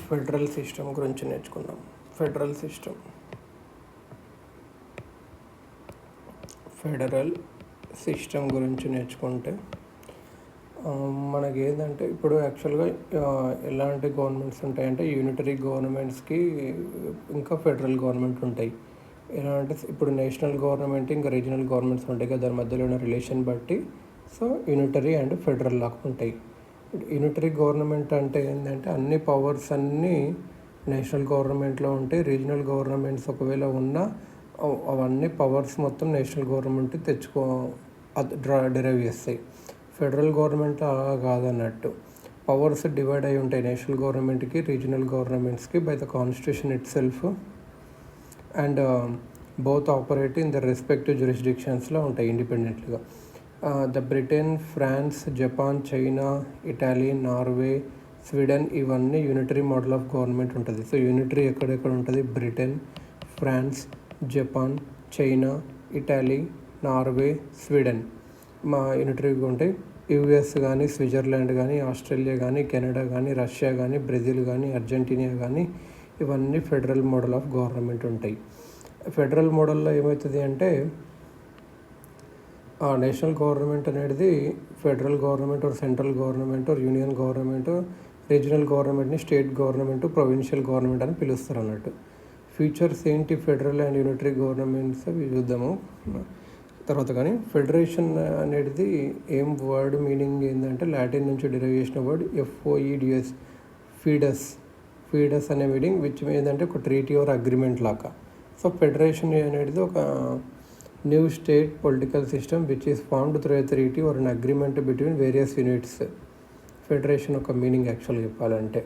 Federal system గురించి నేర్చుకుందాం. Federal system గురించి నేర్చుకుంటే మనకి ఏంటంటే ఇప్పుడు యాక్చువల్గా ఎలాంటి గవర్నమెంట్స్ ఉంటాయంటే యూనిటరీ గవర్నమెంట్స్కి ఇంకా ఫెడరల్ గవర్నమెంట్ ఉంటాయి. ఎలా అంటే ఇప్పుడు నేషనల్ గవర్నమెంట్ ఇంకా రీజనల్ గవర్నమెంట్స్ ఉంటాయి కదా, దాని మధ్యలో ఉన్న రిలేషన్ బట్టి సో యూనిటరీ అండ్ ఫెడరల్ లాగా ఉంటాయి. యూనిటరీ గవర్నమెంట్ అంటే ఏంటంటే అన్ని పవర్స్ అన్నీ నేషనల్ గవర్నమెంట్లో ఉంటాయి. రీజనల్ గవర్నమెంట్స్ ఒకవేళ ఉన్నా అవన్నీ పవర్స్ మొత్తం నేషనల్ గవర్నమెంట్ డిరైవ్ చేస్తాయి. ఫెడరల్ గవర్నమెంట్ అలా కాదన్నట్టు, పవర్స్ డివైడ్ అయి ఉంటాయి నేషనల్ గవర్నమెంట్కి రీజనల్ గవర్నమెంట్స్కి by the constitution itself and both operate in the respective జ్యూరిస్డిక్షన్స్లో ఉంటాయి ఇండిపెండెంట్గా. The Britain, France, Japan, China, Italy, Norway, Sweden ఇవన్నీ యూనిటరీ మోడల్ ఆఫ్ గవర్నమెంట్ ఉంటుంది. సో యూనిటరీ ఎక్కడెక్కడ ఉంటుంది? Britain, France, Japan, China, Italy, Norway, Sweden మా యూనిటరీగా ఉంటాయి. యూఎస్ కానీ, స్విట్జర్లాండ్ కానీ, ఆస్ట్రేలియా కానీ, కెనడా కానీ, రష్యా కానీ, బ్రెజిల్ కానీ, అర్జెంటీనా కానీ ఇవన్నీ ఫెడరల్ మోడల్ ఆఫ్ గవర్నమెంట్ ఉంటాయి. ఫెడరల్ మోడల్లో ఏమవుతుంది అంటే నేషనల్ గవర్నమెంట్ అనేది federal government or central government are union government, regional గవర్నమెంట్ని స్టేట్ గవర్నమెంట్, ప్రొవిన్షియల్ గవర్నమెంట్ అని పిలుస్తారు అన్నట్టు. ఫీచర్స్ ఏంటి ఫెడరల్ అండ్ యూనిటరీ గవర్నమెంట్స్ అవి చూద్దాము తర్వాత. కానీ ఫెడరేషన్ అనేది ఏం వర్డ్ మీనింగ్ ఏంటంటే లాటిన్ నుంచి డిరైవ్ చేసిన వర్డ్ FOEDS, ఫీడస్ అనే మీనింగ్, విచ్ ఏంటంటే ఒక ట్రీటీ ఆర్ అగ్రిమెంట్ లాగా. సో ఫెడరేషన్ అనేది ఒక new state political system which is formed through a treaty or an agreement between various units. Federation ఒక మీనింగ్ యాక్చువల్గా చెప్పాలంటే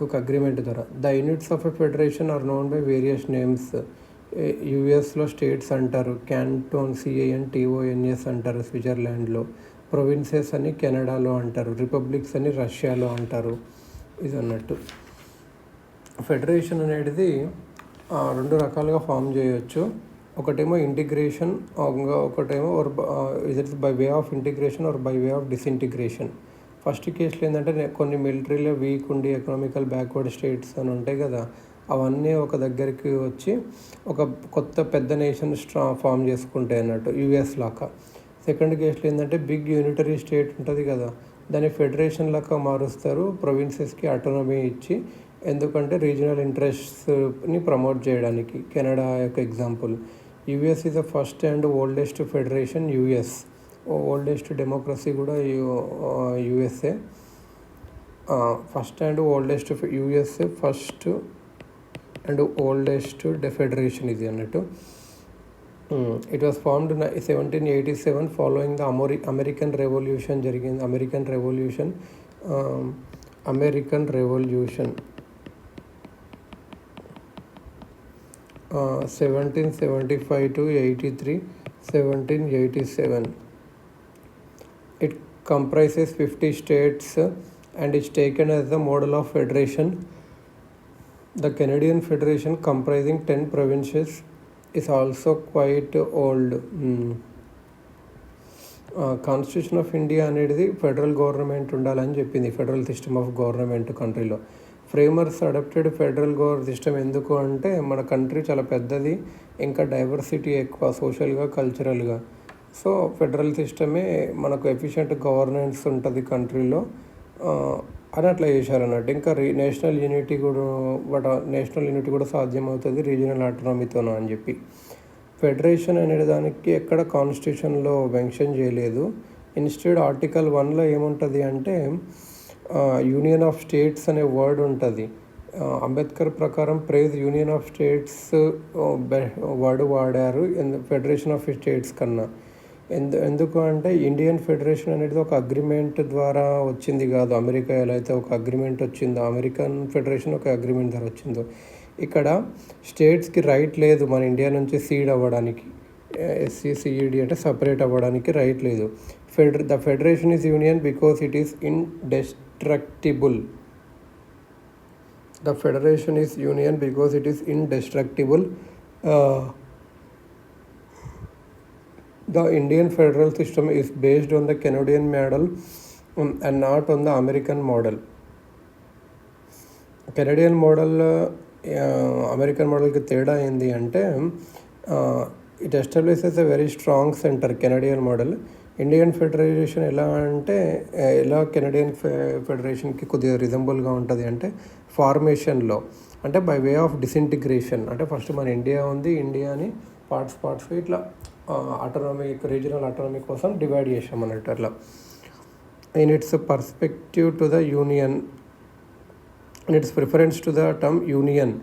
ఒక అగ్రిమెంట్ ద్వారా. The units of a federation are known by various names. యుఎస్లో states అంటారు, canton CANTONS అంటారు స్విట్జర్లాండ్లో, provinces అని కెనడాలో అంటారు, రిపబ్లిక్స్ అని రష్యాలో అంటారు. ఇది అన్నట్టు ఫెడరేషన్ అనేది రెండు రకాలుగా ఫామ్ చేయొచ్చు. ఒకటేమో ఇంటిగ్రేషన్, ఒకటేమో it's by way of integration or by way of disintegration. First కేసులో ఏంటంటే కొన్ని మిలిటరీలో వీక్ ఉండి ఎకనామికల్ బ్యాక్వర్డ్ స్టేట్స్ అని ఉంటాయి కదా, అవన్నీ ఒక దగ్గరికి వచ్చి ఒక కొత్త పెద్ద నేషన్ ఫామ్ చేసుకుంటాయి అన్నట్టు యుఎస్ లాగా. సెకండ్ కేసులో ఏంటంటే బిగ్ యూనిటరీ స్టేట్ ఉంటుంది కదా, దాన్ని ఫెడరేషన్ లాగా మారుస్తారు, ప్రొవిన్సెస్కి ఆటోనమీ ఇచ్చి. ఎందుకంటే రీజనల్ ఇంట్రెస్ట్స్ని ప్రమోట్ చేయడానికి. కెనడా యొక్క example. US is the first and oldest federation. Oldest democracy కూడా USA. First and oldest USA first and oldest federation ఇది అన్నట్టు. It was formed 1787 following the American revolution జరిగింది. American revolution 1775 to 83, 1787. It comprises 50 states and is taken as the model of federation. The Canadian Federation, comprising 10 provinces, is also quite old. Constitution of India అనేది federal government ఉండాలని చెప్పింది. Federal system of government కంట్రీలో framers adapted federal system. ఎందుకు అంటే మన country చాలా పెద్దది, ఇంకా డైవర్సిటీ ఎక్కువ సోషల్గా, కల్చరల్గా. సో ఫెడరల్ సిస్టమే మనకు ఎఫిషియెంట్ గవర్నెన్స్ ఉంటుంది కంట్రీలో అని అట్లా చేశారన్నట్టు. ఇంకా నేషనల్ యూనిటీ కూడా సాధ్యమవుతుంది రీజనల్ ఆటోనమీతోనూ అని చెప్పి. ఫెడరేషన్ అనే దానికి ఎక్కడ కాన్స్టిట్యూషన్లో మెన్షన్ చేయలేదు. ఇన్స్టెడ్ ఆర్టికల్ 1లో ఏముంటుంది అంటే యూనియన్ ఆఫ్ స్టేట్స్ అనే వర్డ్ ఉంటుంది. అంబేద్కర్ ప్రకారం యూనియన్ ఆఫ్ స్టేట్స్ వర్డ్ వాడారు ఫెడరేషన్ ఆఫ్ స్టేట్స్ కన్నా. ఎందుకు అంటే ఇండియన్ ఫెడరేషన్ అనేది ఒక అగ్రిమెంట్ ద్వారా వచ్చింది కాదు. అమెరికా ఎలా అయితే ఒక అగ్రిమెంట్ వచ్చిందో, అమెరికన్ ఫెడరేషన్ ఒక అగ్రిమెంట్ ద్వారా వచ్చిందో, ఇక్కడ స్టేట్స్కి రైట్ లేదు మన ఇండియా నుంచి సీడ్ అవ్వడానికి. SCCED అంటే సపరేట్ అవ్వడానికి రైట్ లేదు. The federation is union because it is indestructible. The federation is union because it is indestructible. The Indian federal system is based on the Canadian model and not on the American model. Canadian model American మోడల్కి తేడా ఏంది అంటే it establishes a very strong centre Canadian model. Indian federation ఎలా అంటే ఎలా Canadian ఫెడరేషన్కి కొద్దిగా రిజంబుల్గా ఉంటుంది అంటే ఫార్మేషన్లో, అంటే బై వే ఆఫ్ డిసింటిగ్రేషన్. అంటే ఫస్ట్ మన ఇండియా ఉంది, ఇండియాని పార్ట్స్ ఇట్లా రీజనల్ ఆటోనమీ కోసం డివైడ్ చేసాం అన్నట్టు అట్లా. In its perspective to the union, in its preference to the term union,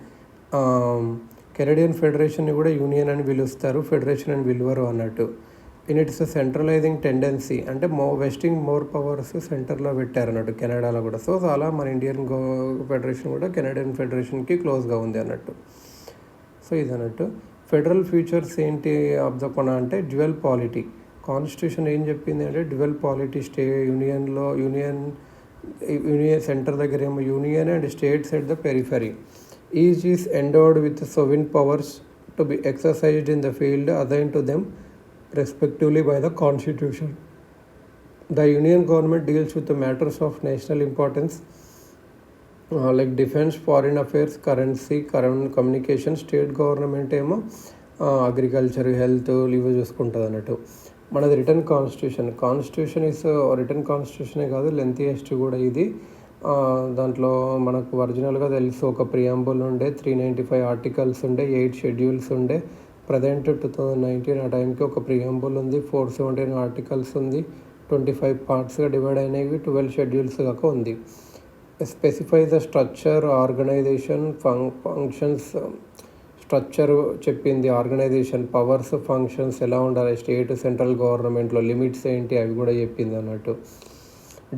Canadian ఫెడరేషన్ని కూడా యూనియన్ అని పిలుస్తారు, ఫెడరేషన్ అని పిలువరు అన్నట్టు. ఇన్ ఇట్స్ సెంట్రలైజింగ్ టెండెన్సీ, అంటే వెస్టింగ్ మోర్ పవర్స్ సెంటర్లో పెట్టారు అన్నట్టు కెనడాలో కూడా. సో అలా మన ఇండియన్ ఫెడరేషన్ కూడా కెనడియన్ ఫెడరేషన్కి క్లోజ్గా ఉంది అన్నట్టు. సో ఇది అన్నట్టు. ఫెడరల్ ఫ్యూచర్స్ ఏంటి ఆఫ్ ద కొన అంటే డ్యువల్ పాలిటీ. కాన్స్టిట్యూషన్ ఏం చెప్పింది అంటే డ్యువల్ పాలిటీ, యూనియన్ సెంటర్ దగ్గర ఏమో union and states at the periphery. Each is endowed with sovereign powers to be exercised in the field assigned to them respectively by the Constitution. The Union government deals with the matters of national importance like defense, foreign affairs, currency, communication. State government ఏమో agriculture, health ఇవి చూసుకుంటుంది అన్నట్టు. మనది return constitution is return కాన్స్టిట్యూషనే కాదు, lengthiest కూడా ఇది. దాంట్లో మనకు ఒరిజినల్గా తెలుసు ఒక ప్రియాంబుల్ ఉండే, 395 ఆర్టికల్స్ ఉండే, 8 షెడ్యూల్స్ ఉండే. ప్రజెంట్ 2019 ఆ టైంకి ఒక ప్రియాంబుల్ ఉంది, 417 ఆర్టికల్స్ ఉంది, 25 పార్ట్స్గా డివైడ్ అయినవి, 12 షెడ్యూల్స్ కాక ఉంది. Specify the structure, organization, functions. Structure చెప్పింది, ఆర్గనైజేషన్, పవర్స్, ఫంక్షన్స్ ఎలా ఉండాలి స్టేట్ సెంట్రల్ గవర్నమెంట్లో, లిమిట్స్ ఏంటి అవి కూడా చెప్పింది అన్నట్టు.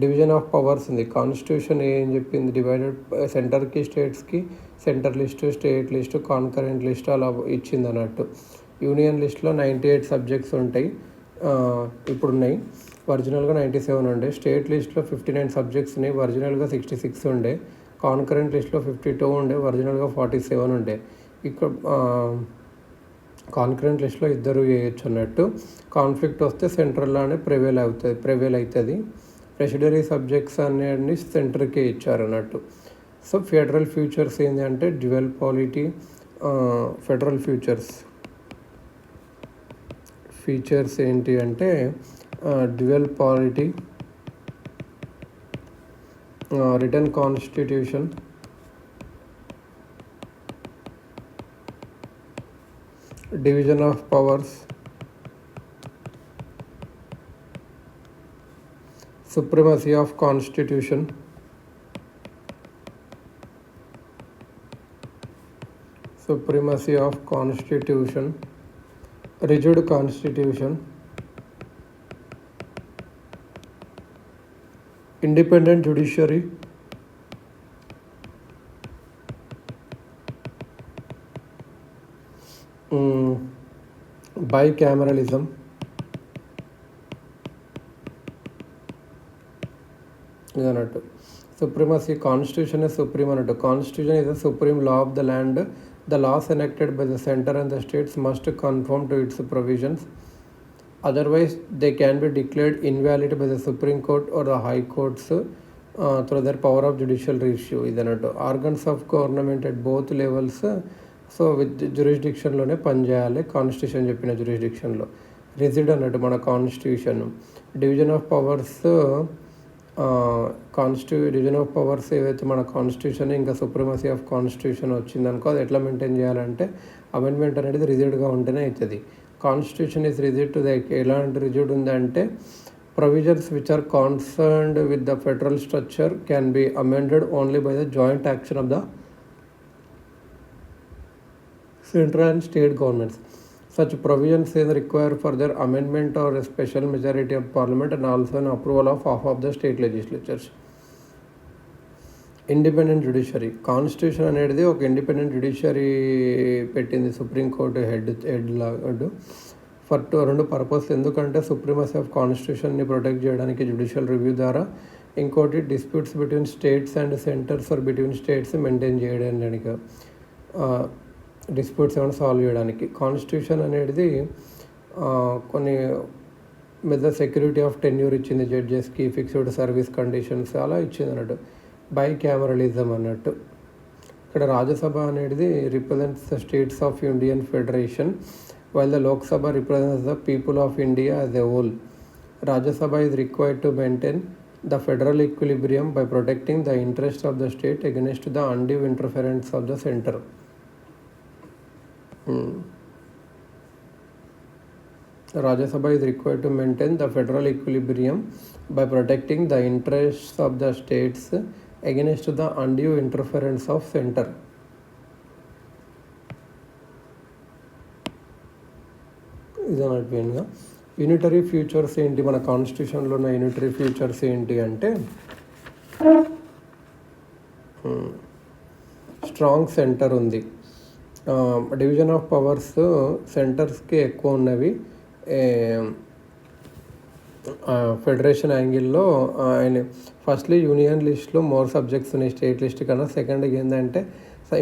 డివిజన్ ఆఫ్ పవర్స్ ఉంది. కాన్స్టిట్యూషన్ ఏం చెప్పింది, డివైడెడ్ సెంటర్కి, స్టేట్స్కి, centre list, state list, concurrent list అలా ఇచ్చింది అన్నట్టు. యూనియన్ లిస్ట్లో 98 సబ్జెక్ట్స్ ఉంటాయి, ఇప్పుడు ఉన్నాయి. ఒరిజినల్గా 97 ఉండే. స్టేట్ లిస్ట్లో 59 సబ్జెక్ట్స్ ఉన్నాయి, ఒరిజినల్గా 66 ఉండే. కాన్కరెంట్ లిస్ట్లో 52 ఉండే, ఒరిజినల్గా 47 ఉండే. ఇక్కడ కాన్కరెంట్ లిస్ట్లో ఇద్దరు వేయచ్చు అన్నట్టు. కాన్ఫ్లిక్ట్ వస్తే సెంట్రల్లోనే ప్రివేల్ అవుతుంది. రెసిడరీ సబ్జెక్ట్స్ అన్నీ సెంటర్కే ఇచ్చారు అన్నట్టు. సో ఫెడరల్ ఫ్యూచర్స్ ఏంటంటే డ్యువల్ పాలిటీ. ఫెడరల్ ఫీచర్స్ ఏంటి అంటే dual polity, written constitution, division of powers, supremacy of constitution, rigid constitution, independent judiciary, bicameralism, ఇదన్నట్టు. సుప్రీమసీ, కాన్స్టిట్యూషన్ ఇస్ సుప్రీం అన్నట్టు. Constitution is the supreme law of the land. The laws enacted by the centre and the states must confirm to its provisions, otherwise they can be declared invalid by the supreme court or the high courts through their power of judicial review. ఇదన్నట్టు. Organs of government at both levels, so with జ్యురిస్డిక్షన్లోనే పనిచేయాలి, constitution చెప్పిన జ్యురిస్డిక్షన్లో. Rigid అన్నట్టు మన constitution. Division of powers, division of powers ఏవైతే మన constitution ఇంకా సుప్రీమసీ ఆఫ్ కాన్స్టిట్యూషన్ వచ్చిందనుకో అది ఎట్లా మెయింటైన్ చేయాలంటే అమెండ్మెంట్ అనేది రిజిడ్గా ఉంటేనే అవుతుంది. Constitution is rigid to the, ఎలాంటి రిజిడ్ ఉందంటే provisions which are concerned with the federal structure can be amended only by the joint action of the central and state governments. Such provisions is required for their amendment or a special majority of parliament and also an approval of half of the state legislatures. Independent judiciary. Constitution అనేది ఒక independent judiciary పెట్టింది supreme court head for రెండు purpose. ఎందుకంటే supremacy of కాన్స్టిట్యూషన్ని protect చేయడానికి judicial review ద్వారా, ఇంకోటి disputes between states and centres or between states maintain చేయడానికి, డిస్ప్యూట్స్ ఏమైనా సాల్వ్ చేయడానికి. కాన్స్టిట్యూషన్ అనేది కొన్ని మీద సెక్యూరిటీ ఆఫ్ టెన్యూర్ ఇచ్చింది జడ్జెస్కి, ఫిక్స్డ్ సర్వీస్ కండిషన్స్ అలా ఇచ్చింది అన్నట్టు. బై క్యామరలిజం అన్నట్టు. ఇక్కడ రాజ్యసభ అనేది represents the states of Indian federation, while the Lok Sabha represents the people of India as a whole. Rajya Sabha is required to maintain the federal equilibrium by protecting the interests of the state against the undue interference of the center. Rajya Sabha is required to maintain the federal equilibrium by protecting the interests of the states against the undue interference of center. ఇదన్నట్టుగా unitary features ఏంటి, మన కాన్స్టిట్యూషన్లో ఉన్న unitary features ఏంటి అంటే strong centre ఉంది, division of powers సెంటర్స్కి ఎక్కువ ఉన్నవి. ఫెడరేషన్ యాంగిల్లో ఆయన ఫస్ట్లీ యూనియన్ లిస్ట్లో మోర్ సబ్జెక్ట్స్ ఉన్నాయి స్టేట్ లిస్ట్ కన్నా. సెకండ్గా ఏంటంటే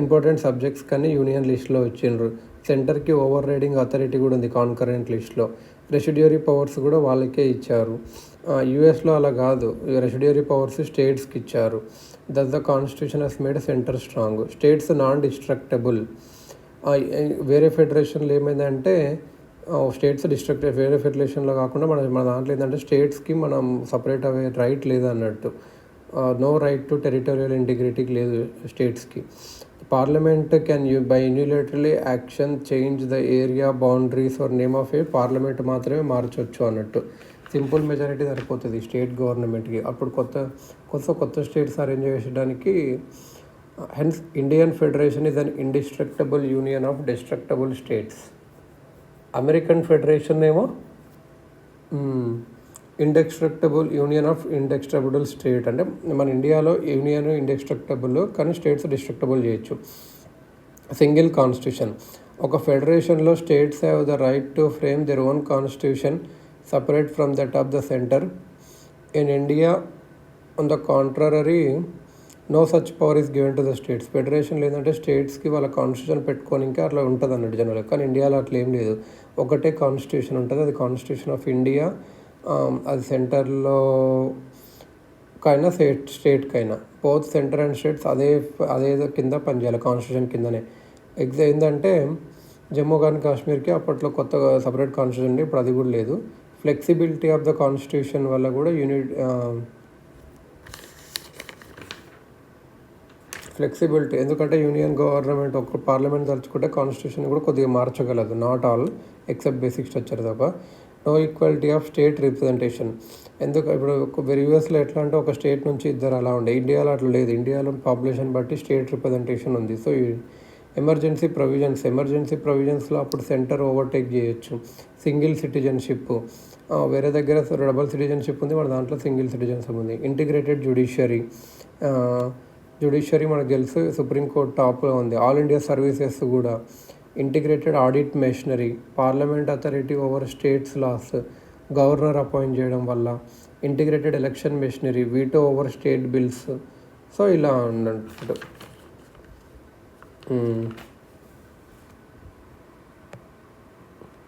ఇంపార్టెంట్ సబ్జెక్ట్స్ కానీ యూనియన్ లిస్ట్లో వచ్చిండ్రు. సెంటర్కి ఓవర్ రైడింగ్ అథారిటీ కూడా ఉంది కాన్కరెంట్ లిస్ట్లో. రెసిడ్యూరీ పవర్స్ కూడా వాళ్ళకే ఇచ్చారు. యూఎస్లో అలా కాదు, రెసిడ్యూరీ పవర్స్ స్టేట్స్కి ఇచ్చారు. That the constitution has made centre strong. States non destructible. వేరే ఫెడరేషన్లో ఏమైందంటే స్టేట్స్ డిస్ట్రక్టెడ్, వేరే ఫెడరేషన్లో కాకుండా మన దాంట్లో ఏంటంటే స్టేట్స్కి మనం సపరేట్ అయ్యే రైట్ లేదు అన్నట్టు. నో రైట్ టు టెరిటోరియల్ ఇంటిగ్రిటీకి లేదు స్టేట్స్కి. Parliament can by unilaterally action change the area boundaries or name of a parliament మాత్రమే మార్చొచ్చు అన్నట్టు. సింపుల్ మెజారిటీ సరిపోతుంది స్టేట్ గవర్నమెంట్కి. అప్పుడు కొత్త స్టేట్స్ అరేంజ్ చేయడానికి. Hence Indian federation is an indestructible union of destructible states. American federation ఏమో indestructible union of indestructible state. అంటే మన ఇండియాలో యూనియన్ ఇండెస్ట్రక్టబుల్ కానీ స్టేట్స్ డిస్ట్రక్టబుల్ చేయొచ్చు. Single constitution. ఒక ఫెడరేషన్లో states have the right to frame their own constitution separate from that of the centre. In India on the contrary no such power is given to the states. Federation లేదంటే స్టేట్స్కి వాళ్ళ constitution పెట్టుకోనికే అట్లా ఉంటుంది అన్నట్టు జనరల్గా. కానీ ఇండియాలో అట్లా ఏం లేదు, ఒకటే కాన్స్టిట్యూషన్ ఉంటుంది, అది కాన్స్టిట్యూషన్ ఆఫ్ ఇండియా. అది సెంటర్లో కైనా స్టేట్కైనా బోత్ సెంటర్ అండ్ స్టేట్స్ అదే కింద పనిచేయాలి, కాన్స్టిట్యూషన్ కిందనే. ఏంటంటే జమ్మూ అండ్ కాశ్మీర్కి అప్పట్లో కొత్తగా సపరేట్ కాన్స్టిట్యూషన్ ఉంది, ఇప్పుడు అది కూడా లేదు. ఫ్లెక్సిబిలిటీ ఆఫ్ ద కాన్స్టిట్యూషన్ వల్ల కూడా ఫ్లెక్సిబిలిటీ, ఎందుకంటే యూనియన్ గవర్నమెంట్ ఒక పార్లమెంట్ తలుచుకుంటే కాన్స్టిట్యూషన్ కూడా కొద్దిగా మార్చగలదు. Not all, except basic structure తప్ప. No equality of state representation. ఇప్పుడు యూఎస్లో ఎట్లా అంటే ఒక స్టేట్ నుంచి ఇద్దరు అలా ఉండే, ఇండియాలో అట్లా లేదు. ఇండియాలో పాపులేషన్ బట్టి స్టేట్ రిప్రజెంటేషన్ ఉంది. సో ఎమర్జెన్సీ ప్రొవిజన్స్లో అప్పుడు సెంటర్ ఓవర్టేక్ చేయొచ్చు. సింగిల్ సిటిజన్షిప్, వేరే దగ్గర డబుల్ సిటిజన్షిప్ ఉంది, మన దాంట్లో సింగిల్ సిటిజన్షిప్ ఉంది. ఇంటిగ్రేటెడ్ జ్యుడిషియరీ మనకు తెలుసు, సుప్రీంకోర్టు టాప్లో ఉంది. ఆల్ ఇండియా సర్వీసెస్ కూడా. Integrated audit machinery, parliament authority over states laws, governor appoint చేయడం వల్ల. Integrated election machinery, veto over state bills. So ఇలా ఉన్నట్టు.